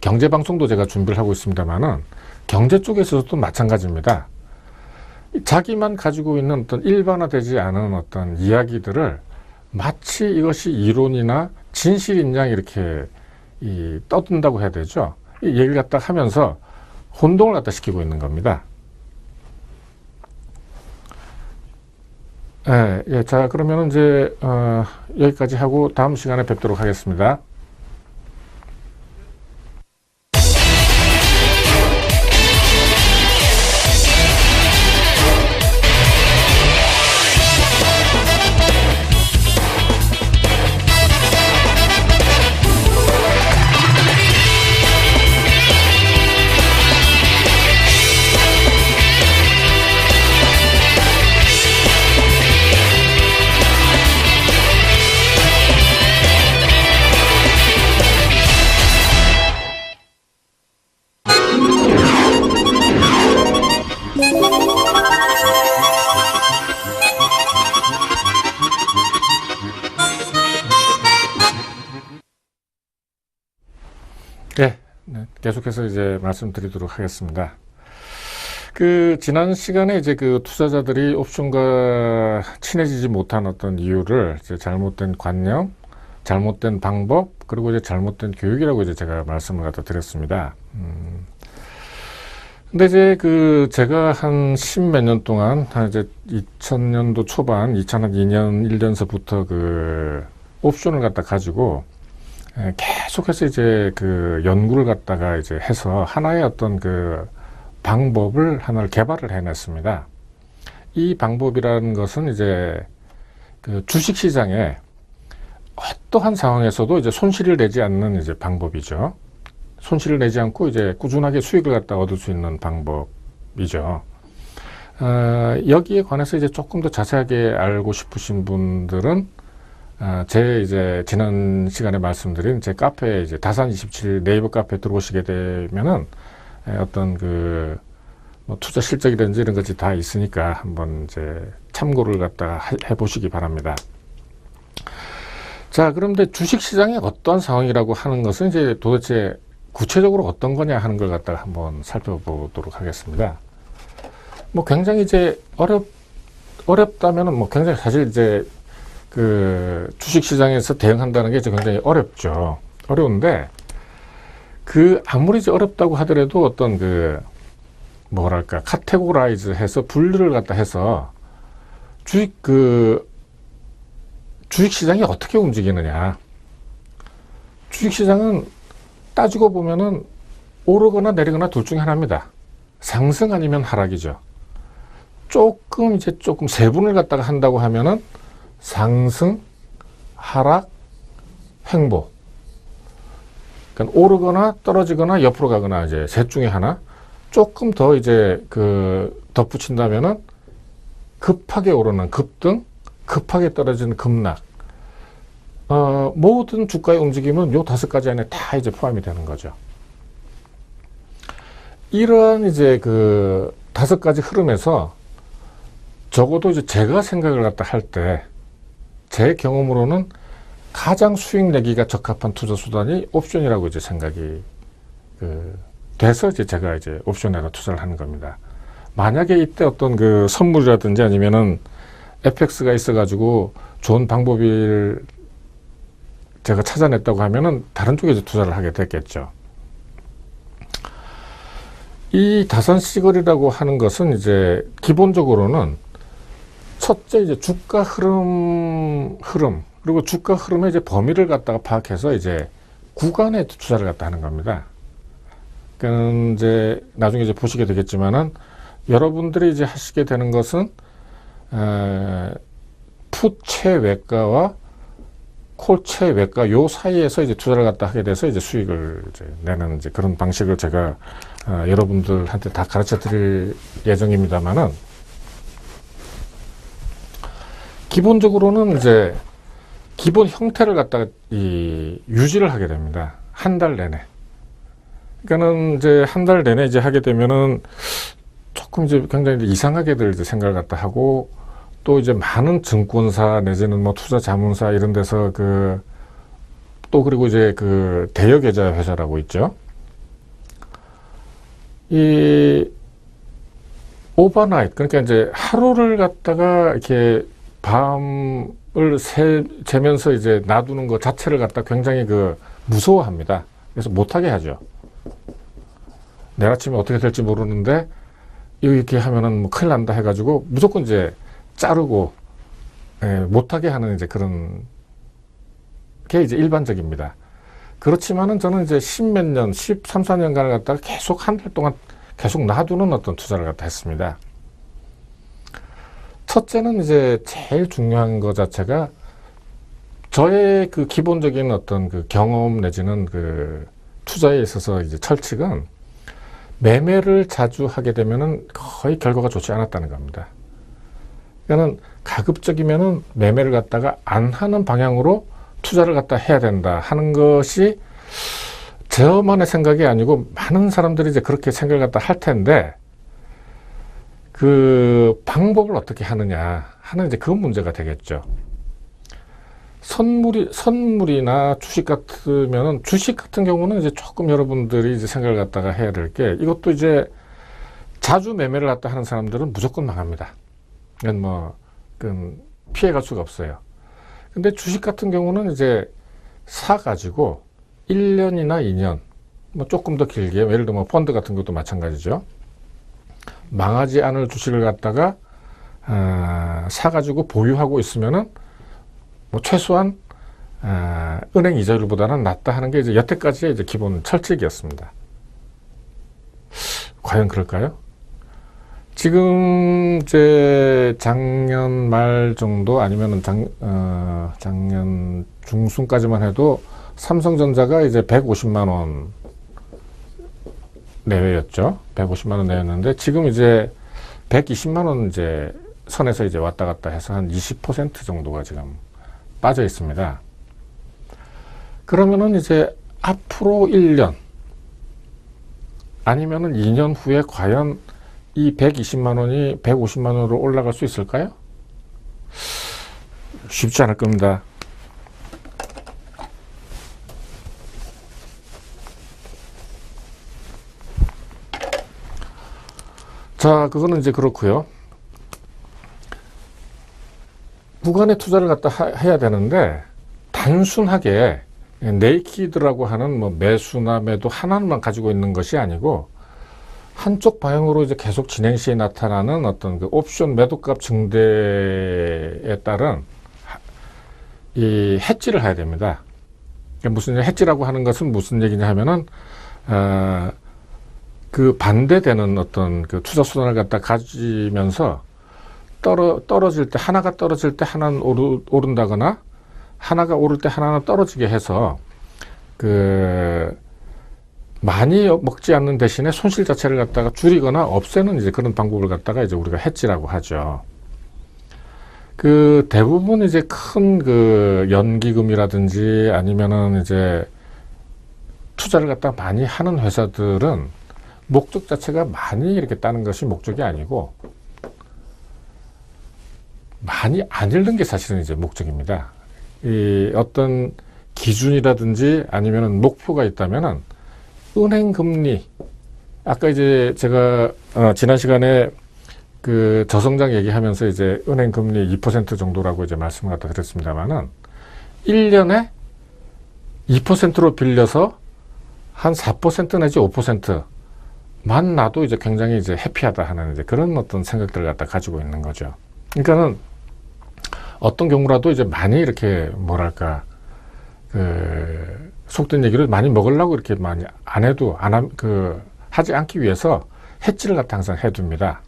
경제 방송도 제가 준비를 하고 있습니다만은 경제 쪽에서도 마찬가지입니다. 자기만 가지고 있는 어떤 일반화되지 않은 어떤 이야기들을 마치 이것이 이론이나 진실인 양 이렇게 떠든다고 해야 되죠. 이 얘기를 갖다 하면서 혼동을 갖다 시키고 있는 겁니다. 자, 그러면 이제 여기까지 하고 다음 시간에 뵙도록 하겠습니다. 계속해서 이제 말씀드리도록 하겠습니다. 지난 시간에 이제 투자자들이 옵션과 친해지지 못한 어떤 이유를 이제 잘못된 관념, 잘못된 방법, 그리고 이제 잘못된 교육이라고 이제 제가 말씀을 갖다 드렸습니다. 근데 이제 제가 한 십몇 년 동안, 이제 2000년도 초반, 2002년 1년서부터 옵션을 갖다 가지고 계속해서 이제 연구를 갖다가 이제 해서 하나의 어떤 방법을 하나를 개발을 해냈습니다. 이 방법이라는 것은 이제 주식 시장에 어떠한 상황에서도 이제 손실을 내지 않는 이제 방법이죠. 손실을 내지 않고 이제 꾸준하게 수익을 갖다 얻을 수 있는 방법이죠. 여기에 관해서 이제 조금 더 자세하게 알고 싶으신 분들은 제 이제 지난 시간에 말씀드린 제 카페 이제 다산27 네이버 카페 들어오시게 되면은 어떤 투자 실적이라든지 이런 것이 다 있으니까 한번 이제 참고를 갖다가 해보시기 바랍니다. 자, 그런데 주식 시장이 어떠한 상황이라고 하는 것은 이제 도대체 구체적으로 어떤 거냐 하는 걸 갖다가 한번 살펴보도록 하겠습니다. 굉장히 이제 어렵다면은 굉장히 사실 이제 주식 시장에서 대응한다는 게 이제 굉장히 어렵죠. 어려운데, 아무리 이제 어렵다고 하더라도 어떤 뭐랄까, 카테고라이즈 해서 분류를 갖다 해서 주식 시장이 어떻게 움직이느냐. 주식 시장은 따지고 보면은 오르거나 내리거나 둘 중에 하나입니다. 상승 아니면 하락이죠. 조금 세분을 갖다가 한다고 하면은 상승, 하락, 횡보. 그러니까 오르거나 떨어지거나 옆으로 가거나 이제 셋 중에 하나. 조금 더 이제 덧붙인다면은 급하게 오르는 급등, 급하게 떨어지는 급락. 모든 주가의 움직임은 요 5가지 안에 다 이제 포함이 되는 거죠. 이러한 이제 그 5가지 흐름에서 적어도 이제 제가 생각을 갖다 할 때 제 경험으로는 가장 수익 내기가 적합한 투자 수단이 옵션이라고 이제 생각이 돼서 이제 제가 이제 옵션에다 투자를 하는 겁니다. 만약에 이때 어떤 그 선물이라든지 아니면은 FX가 있어가지고 좋은 방법을 제가 찾아냈다고 하면은 다른 쪽에 이제 투자를 하게 됐겠죠. 이 다산시거리라고 하는 것은 이제 기본적으로는 첫째 이제 주가 흐름 그리고 주가 흐름의 이제 범위를 갖다가 파악해서 이제 구간에 투자를 갖다 하는 겁니다. 그러니까 이제 나중에 이제 보시게 되겠지만은 여러분들이 이제 하시게 되는 것은 풋 최외가와 콜 최외가 요 사이에서 이제 투자를 갖다 하게 돼서 이제 수익을 이제 내는 이제 그런 방식을 제가 여러분들한테 다 가르쳐 드릴 예정입니다만은 기본적으로는 이제 기본 형태를 갖다가 유지를 하게 됩니다. 한 달 내내. 그러니까는 이제 한 달 내내 이제 하게 되면은 조금 이제 굉장히 이상하게들 이제 생각을 갖다 하고 또 이제 많은 증권사 내지는 뭐 투자 자문사 이런 데서 또 그리고 이제 그 대여 계좌 회사라고 있죠. 이 오버나잇 그러니까 이제 하루를 갖다가 이렇게 밤을 재면서 이제 놔두는 것 자체를 갖다 굉장히 무서워합니다. 그래서 못하게 하죠. 내일 아침에 어떻게 될지 모르는데 이렇게 하면은 뭐 큰일 난다 해가지고 무조건 이제 자르고 못하게 하는 이제 그런 게 이제 일반적입니다. 그렇지만은 저는 이제 10몇 년, 13, 14년간을 갖다가 계속 한 달 동안 계속 놔두는 어떤 투자를 갖다 했습니다. 첫째는 이제 제일 중요한 것 자체가 저의 그 기본적인 어떤 그 경험 내지는 그 투자에 있어서 이제 철칙은 매매를 자주 하게 되면은 거의 결과가 좋지 않았다는 겁니다. 그러니까는 가급적이면은 매매를 갖다가 안 하는 방향으로 투자를 갖다 해야 된다 하는 것이 저만의 생각이 아니고 많은 사람들이 이제 그렇게 생각을 갖다 할 텐데 그 방법을 어떻게 하느냐 하는 이제 그 문제가 되겠죠. 선물이나 주식 같으면은 주식 같은 경우는 이제 조금 여러분들이 이제 생각을 갖다가 해야 될 게 이것도 이제 자주 매매를 갖다 하는 사람들은 무조건 망합니다. 이건 뭐 피해갈 수가 없어요. 근데 주식 같은 경우는 이제 사가지고 1년이나 2년 뭐 조금 더 길게 예를 들어 뭐 펀드 같은 것도 마찬가지죠. 망하지 않을 주식을 갖다가 사가지고 보유하고 있으면은 뭐 최소한 은행 이자율보다는 낫다 하는 게 이제 여태까지의 이제 기본 철칙이었습니다. 과연 그럴까요? 지금 이제 작년 말 정도 아니면은 작년 중순까지만 해도 삼성전자가 이제 150만 원 내외였죠. 150만 원 내였는데 지금 이제 120만 원 이제 선에서 이제 왔다 갔다 해서 한 20% 정도가 지금 빠져 있습니다. 그러면은 이제 앞으로 1년 아니면은 2년 후에 과연 이 120만 원이 150만 원으로 올라갈 수 있을까요? 쉽지 않을 겁니다. 자, 그거는 이제 그렇고요. 구간에 투자를 갖다 해야 되는데 단순하게 네이키드라고 하는 뭐 매수나 매도 하나만 가지고 있는 것이 아니고 한쪽 방향으로 이제 계속 진행 시에 나타나는 어떤 그 옵션 매도값 증대에 따른 이 해지를 해야 됩니다. 무슨 해지라고 하는 것은 무슨 얘기냐 하면은 그 반대되는 어떤 그 투자 수단을 갖다 가지면서 떨어질 때 하나가 떨어질 때 하나는 오른다거나 하나가 오를 때 하나는 떨어지게 해서 많이 먹지 않는 대신에 손실 자체를 갖다가 줄이거나 없애는 이제 그런 방법을 갖다가 이제 우리가 해지라고 하죠. 대부분 이제 큰 연기금이라든지 아니면은 이제 투자를 갖다가 많이 하는 회사들은 목적 자체가 많이 이렇게 따는 것이 목적이 아니고 많이 안 읽는 게 사실은 이제 목적입니다. 이 어떤 기준이라든지 아니면은 목표가 있다면은 은행 금리, 아까 이제 제가 지난 시간에 그 저성장 얘기하면서 이제 은행 금리 2% 정도라고 이제 말씀을 갖다 드렸습니다만은 1년에 2%로 빌려서 한 4% 내지 5%만 나도 이제 굉장히 이제 해피하다 하는 이제 그런 어떤 생각들을 갖다 가지고 있는 거죠. 그러니까는 어떤 경우라도 이제 많이 이렇게 뭐랄까 그 속된 얘기를 많이 먹으려고 이렇게 많이 안 해도 하지 않기 위해서 해지를 갖다 항상 해둡니다.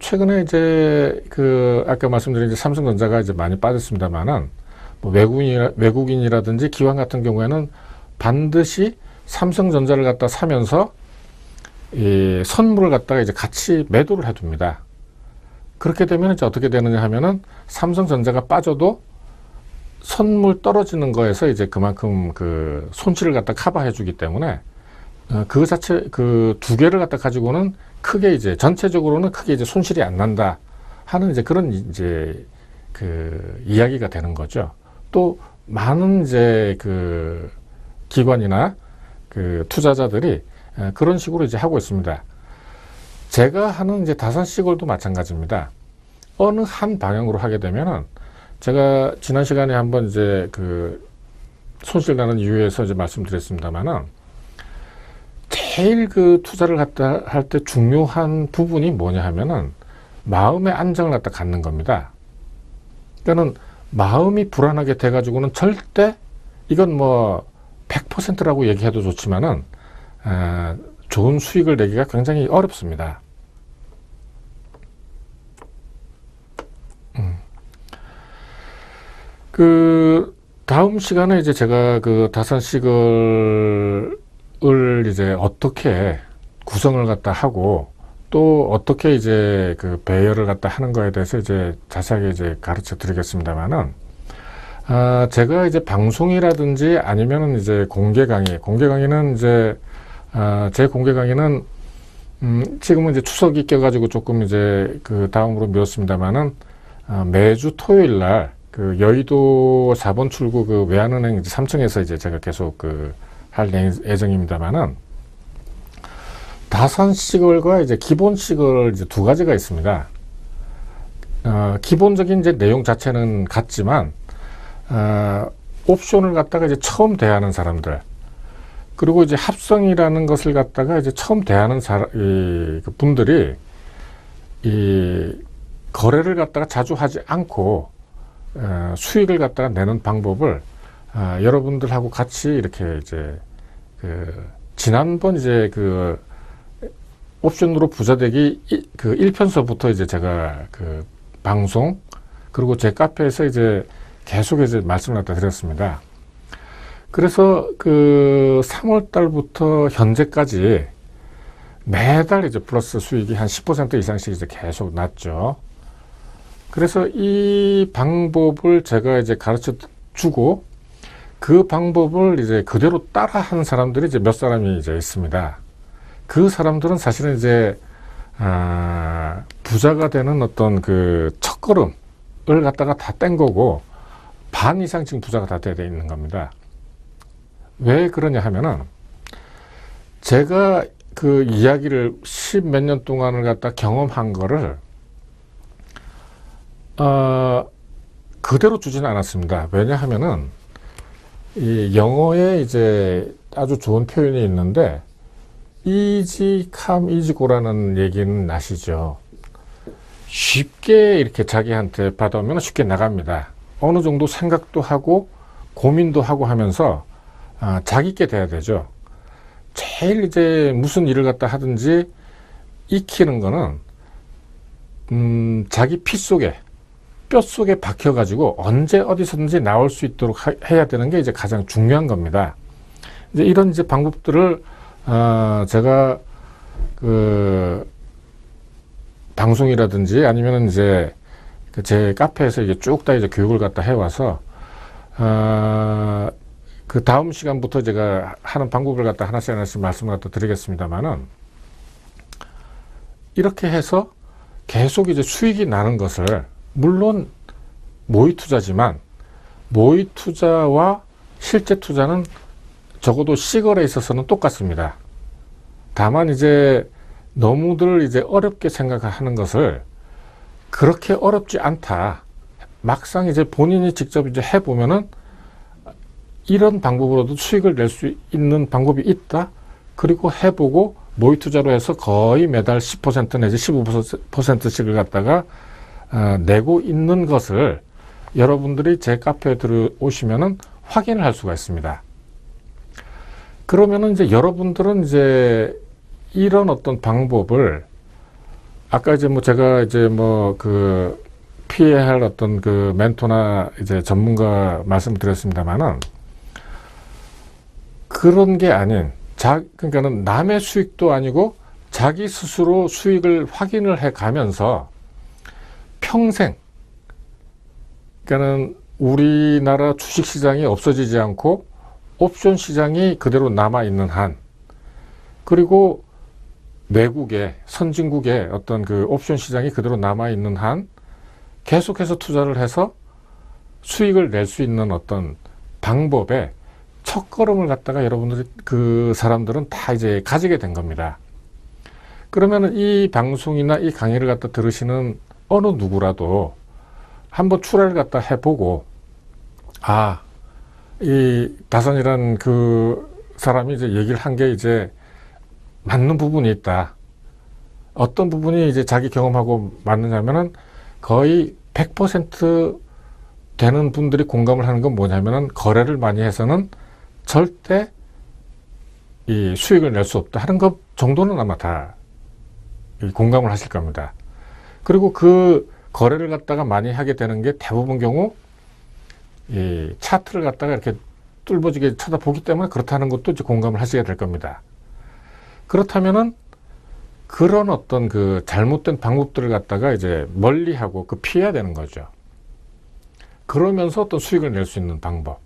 최근에 이제 아까 말씀드린 이제 삼성전자가 이제 많이 빠졌습니다만은 뭐 외국인이라든지 기관 같은 경우에는 반드시 삼성전자를 갖다 사면서 이 선물을 갖다가 이제 같이 매도를 해둡니다. 그렇게 되면 이제 어떻게 되느냐 하면은 삼성전자가 빠져도 선물 떨어지는 거에서 이제 그만큼 그 손실을 갖다 커버해 주기 때문에 그 자체 그 두 개를 갖다 가지고는 크게 이제 전체적으로는 크게 이제 손실이 안 난다 하는 이제 그런 이제 그 이야기가 되는 거죠. 또 많은 이제 그 기관이나 그 투자자들이 그런 식으로 이제 하고 있습니다. 제가 하는 이제 다산시골도 마찬가지입니다. 어느 한 방향으로 하게 되면은 제가 지난 시간에 한번 이제 그 손실 나는 이유에서 이제 말씀드렸습니다만은 제일 그 투자를 갖다 할 때 중요한 부분이 뭐냐 하면은 마음의 안정을 갖다 갖는 겁니다. 그러니까는 마음이 불안하게 돼 가지고는 절대 이건 뭐 100%라고 얘기해도 좋지만은 좋은 수익을 내기가 굉장히 어렵습니다. 그 다음 시간에 이제 제가 그 다산식을 이제 어떻게 구성을 갖다 하고 또 어떻게 이제 그 배열을 갖다 하는 거에 대해서 이제 자세하게 이제 가르쳐 드리겠습니다만은 제가 이제 방송이라든지 아니면은 이제 공개 강의는 이제 제 공개 강의는 지금은 이제 추석이 껴가지고 조금 이제 그 다음으로 미뤘습니다만은 매주 토요일 날 그 여의도 4번 출구 그 외환은행 이제 3층에서 이제 제가 계속 그 할 예정입니다만은 다산식을과 이제 기본식을 이제 두 가지가 있습니다. 기본적인 이제 내용 자체는 같지만 옵션을 갖다가 이제 처음 대하는 사람들 그리고 이제 합성이라는 것을 갖다가 이제 처음 대하는 그 분들이 이 거래를 갖다가 자주 하지 않고 수익을 갖다가 내는 방법을 여러분들하고 같이 이렇게 이제 지난번 이제 그 옵션으로 부자되기 그 1편서부터 이제 제가 그 방송 그리고 제 카페에서 이제 계속 이제 말씀을 갖다 드렸습니다. 그래서 그 3월 달부터 현재까지 매달 이제 플러스 수익이 한 10% 이상씩 이제 계속 났죠. 그래서 이 방법을 제가 이제 가르쳐 주고 그 방법을 이제 그대로 따라 하는 사람들이 이제 몇 사람이 이제 있습니다. 그 사람들은 사실은 이제 부자가 되는 어떤 그 첫걸음을 갖다가 다 뗀 거고 반 이상 지금 부자가 다 되어 있는 겁니다. 왜 그러냐 하면은 제가 그 이야기를 10 몇 년 동안을 갖다 경험한 거를 그대로 주지는 않았습니다. 왜냐하면은 이 영어에 이제 아주 좋은 표현이 있는데 easy come easy go라는 얘기는 아시죠? 쉽게 이렇게 자기한테 받아오면 쉽게 나갑니다. 어느 정도 생각도 하고 고민도 하고 하면서 자기께 돼야 되죠. 제일 이제 무슨 일을 갖다 하든지 익히는 거는 자기 피 속에 뼈 속에 박혀 가지고 언제 어디서든지 나올 수 있도록 해야 되는 게 이제 가장 중요한 겁니다. 이제 이런 이제 방법들을 제가 그 방송이라든지 아니면은 이제 제 카페에서 이제 쭉 다 이제 교육을 갖다 해와서 그 다음 시간부터 제가 하는 방법을 갖다 하나씩 말씀을 갖다 드리겠습니다만은, 이렇게 해서 계속 이제 수익이 나는 것을, 물론 모의 투자지만 모의 투자와 실제 투자는 적어도 시거래에 있어서는 똑같습니다. 다만 이제 너무들 이제 어렵게 생각하는 것을, 그렇게 어렵지 않다. 막상 이제 본인이 직접 이제 해보면은 이런 방법으로도 수익을 낼 수 있는 방법이 있다. 그리고 해보고 모의 투자로 해서 거의 매달 10% 내지 15%씩을 갖다가 내고 있는 것을 여러분들이 제 카페에 들어오시면은 확인을 할 수가 있습니다. 그러면은 이제 여러분들은 이제 이런 어떤 방법을, 아까 이제 뭐 제가 이제 뭐 그 피해야 할 어떤 그 멘토나 이제 전문가 말씀드렸습니다만은, 그런 게 아닌, 그러니까는 남의 수익도 아니고 자기 스스로 수익을 확인을 해 가면서 평생, 그러니까는 우리나라 주식 시장이 없어지지 않고 옵션 시장이 그대로 남아 있는 한, 그리고 외국의 선진국의 어떤 그 옵션 시장이 그대로 남아 있는 한, 계속해서 투자를 해서 수익을 낼 수 있는 어떤 방법의 첫걸음을 갖다가 여러분들이, 그 사람들은 다 이제 가지게 된 겁니다. 그러면 이 방송이나 이 강의를 갖다 들으시는 어느 누구라도 한번 출하를 갖다 해보고, 아, 이 다선이라는 그 사람이 이제 얘기를 한 게 이제 맞는 부분이 있다. 어떤 부분이 이제 자기 경험하고 맞느냐면은 거의 100% 되는 분들이 공감을 하는 건 뭐냐면은, 거래를 많이 해서는 절대 이 수익을 낼 수 없다 하는 것 정도는 아마 다 공감을 하실 겁니다. 그리고 그 거래를 갖다가 많이 하게 되는 게 대부분 경우 이 차트를 갖다가 이렇게 뚫어지게 쳐다보기 때문에 그렇다는 것도 이제 공감을 하시게 될 겁니다. 그렇다면은 그런 어떤 그 잘못된 방법들을 갖다가 이제 멀리하고 그 피해야 되는 거죠. 그러면서 어떤 수익을 낼 수 있는 방법.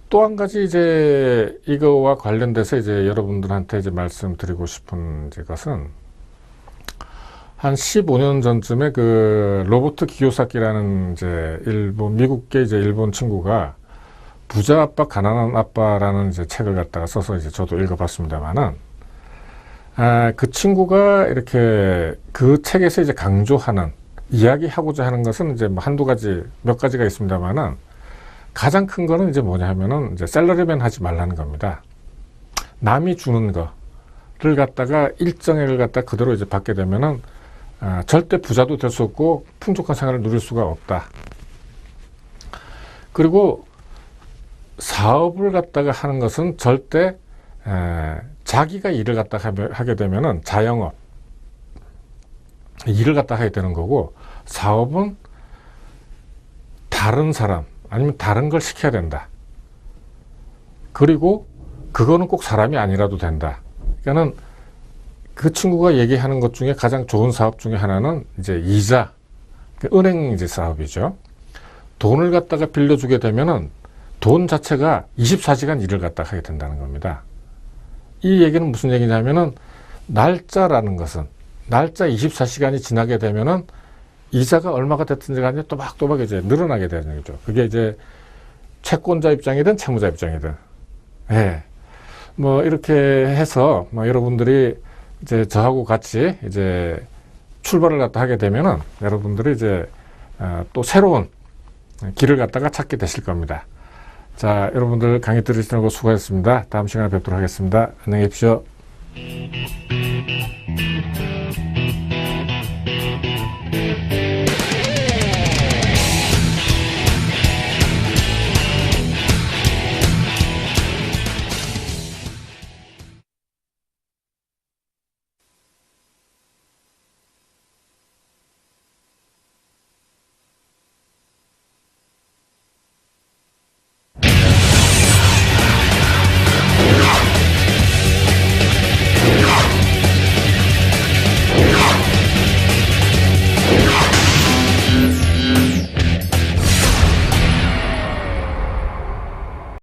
또 한 가지 이제 이거와 관련돼서 이제 여러분들한테 이제 말씀드리고 싶은 이제 것은, 한 15년 전쯤에 그 로버트 기요사키라는 이제 미국계 이제 일본 친구가 부자 아빠, 가난한 아빠라는 이제 책을 갖다가 써서 이제 저도 읽어봤습니다만은, 그 친구가 이렇게 그 책에서 이제 강조하는, 이야기하고자 하는 것은 이제 뭐 한두 가지, 몇 가지가 있습니다만은, 가장 큰 거는 이제 뭐냐 하면은 이제 샐러리맨 하지 말라는 겁니다. 남이 주는 거를 갖다가 일정액을 갖다 그대로 이제 받게 되면은 절대 부자도 될 수 없고 풍족한 생활을 누릴 수가 없다. 그리고 사업을 갖다가 하는 것은 절대 자기가 일을 갖다가 하게 되면은 자영업, 일을 갖다가 하게 되는 거고, 사업은 다른 사람 아니면 다른 걸 시켜야 된다. 그리고 그거는 꼭 사람이 아니라도 된다. 그러니까는 그 친구가 얘기하는 것 중에 가장 좋은 사업 중에 하나는 이제 이자, 은행 이제 사업이죠. 돈을 갖다가 빌려주게 되면은 돈 자체가 24시간 일을 갖다가 하게 된다는 겁니다. 이 얘기는 무슨 얘기냐면은, 날짜라는 것은, 날짜 24시간이 지나게 되면은 이자가 얼마가 됐든지 간에 또박또박 이제 늘어나게 되는 거죠. 그게 이제 채권자 입장이든 채무자 입장이든. 예. 뭐 이렇게 해서 뭐 여러분들이 이제 저하고 같이 이제 출발을 갖다 하게 되면은 여러분들이 이제 또 새로운 길을 갖다가 찾게 되실 겁니다. 자, 여러분들 강의 들으시느라고 수고하셨습니다. 다음 시간에 뵙도록 하겠습니다. 안녕히 계십시오.